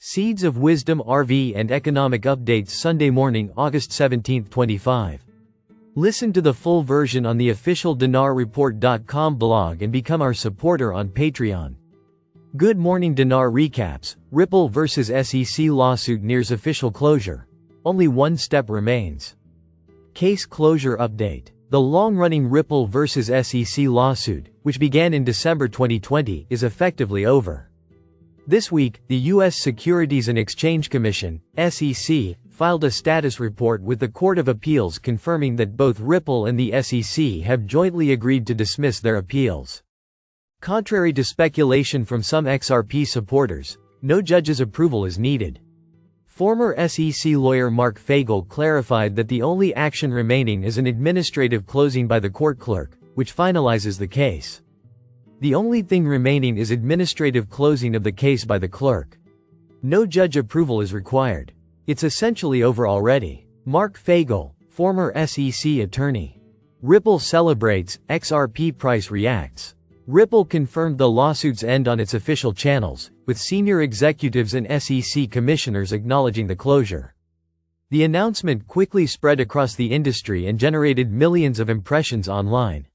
Seeds of Wisdom RV and Economic Updates Sunday morning, August 17, 25. Listen to the full version on the official dinarreport.com blog and become our supporter on Patreon. Good morning. Dinar recaps. Ripple vs. SEC lawsuit nears official closure. Only one step remains. Case closure update. The long-running Ripple vs. SEC lawsuit, which began in December 2020, is effectively over. This week, the U.S. Securities and Exchange Commission, SEC, filed a status report with the Court of Appeals confirming that both Ripple and the SEC have jointly agreed to dismiss their appeals. Contrary to speculation from some XRP supporters, no judge's approval is needed. Former SEC lawyer Mark Fagel clarified that the only action remaining is an administrative closing by the court clerk, which finalizes the case. The only thing remaining is administrative closing of the case by the clerk. No judge approval is required. It's essentially over already. Mark Fagel, former SEC attorney. Ripple celebrates, XRP price reacts. Ripple confirmed the lawsuit's end on its official channels, with senior executives and SEC commissioners acknowledging the closure. The announcement quickly spread across the industry and generated millions of impressions online.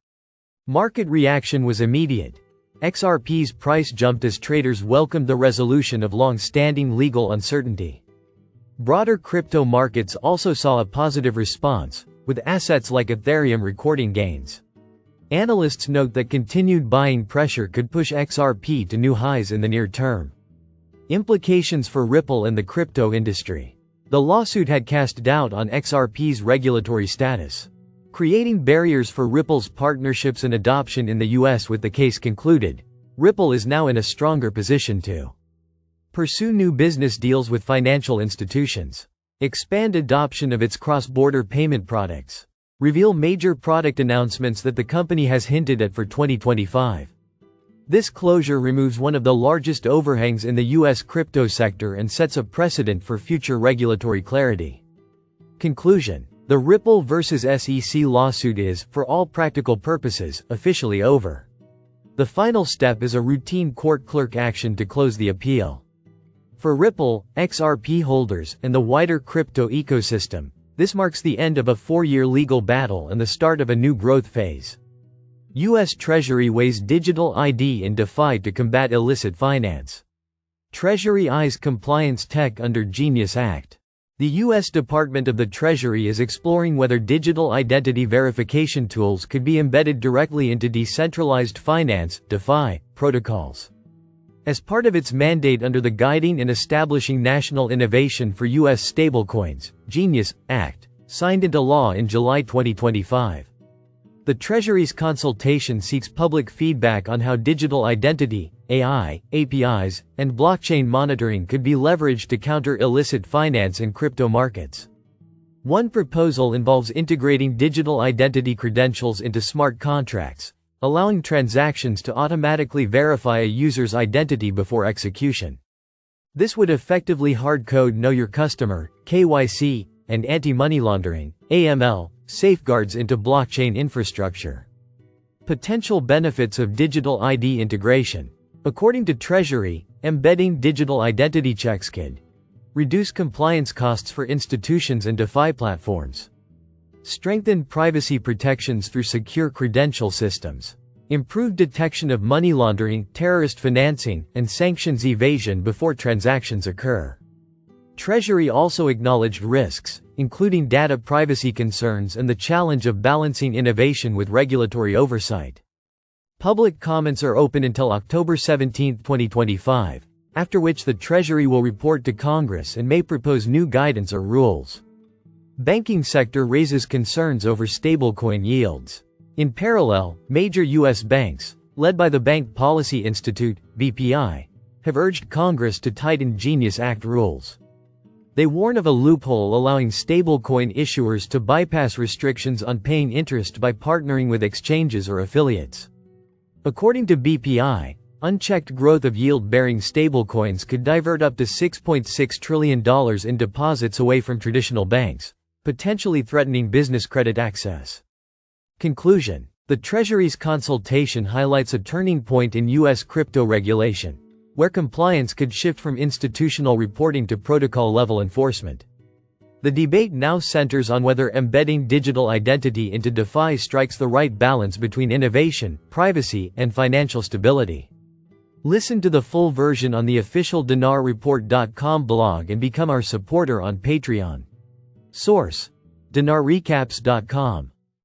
Market reaction was immediate. XRP's price jumped as traders welcomed the resolution of long-standing legal uncertainty. Broader crypto markets also saw a positive response, with assets like Ethereum recording gains. Analysts note that continued buying pressure could push XRP to new highs in the near term. Implications for Ripple and the crypto industry. The lawsuit had cast doubt on XRP's regulatory status, creating barriers for Ripple's partnerships and adoption in the US. With the case concluded, Ripple is now in a stronger position to pursue new business deals with financial institutions, expand adoption of its cross-border payment products, reveal major product announcements that the company has hinted at for 2025. This closure removes one of the largest overhangs in the US crypto sector and sets a precedent for future regulatory clarity. Conclusion. The Ripple vs. SEC lawsuit is, for all practical purposes, officially over. The final step is a routine court clerk action to close the appeal. For Ripple, XRP holders, and the wider crypto ecosystem, this marks the end of a 4-year legal battle and the start of a new growth phase. U.S. Treasury weighs digital ID in DeFi to combat illicit finance. Treasury eyes compliance tech under Genius Act. The U.S. Department of the Treasury is exploring whether digital identity verification tools could be embedded directly into decentralized finance (DeFi) protocols. As part of its mandate under the Guiding and Establishing National Innovation for U.S. Stablecoins, Genius Act, signed into law in July 2025. The Treasury's consultation seeks public feedback on how digital identity, AI, APIs, and blockchain monitoring could be leveraged to counter illicit finance in crypto markets. One proposal involves integrating digital identity credentials into smart contracts, allowing transactions to automatically verify a user's identity before execution. This would effectively hard-code Know Your Customer, KYC, and anti-money laundering, AML, safeguards into blockchain infrastructure. Potential benefits of digital ID integration. According to Treasury, embedding digital identity checks could reduce compliance costs for institutions and DeFi platforms, strengthen privacy protections through secure credential systems, improve detection of money laundering, terrorist financing, and sanctions evasion before transactions occur. Treasury also acknowledged risks, including data privacy concerns and the challenge of balancing innovation with regulatory oversight. Public comments are open until October 17, 2025, after which the Treasury will report to Congress and may propose new guidance or rules. Banking sector raises concerns over stablecoin yields. In parallel, major U.S. banks, led by the Bank Policy Institute, BPI, have urged Congress to tighten Genius Act rules. They warn of a loophole allowing stablecoin issuers to bypass restrictions on paying interest by partnering with exchanges or affiliates. According to BPI, unchecked growth of yield-bearing stablecoins could divert up to $6.6 trillion in deposits away from traditional banks, potentially threatening business credit access. Conclusion. The Treasury's consultation highlights a turning point in U.S. crypto regulation. where compliance could shift from institutional reporting to protocol-level enforcement. The debate now centers on whether embedding digital identity into DeFi strikes the right balance between innovation, privacy, and financial stability. Listen to the full version on the official dinarreport.com blog and become our supporter on Patreon. Source: dinarrecaps.com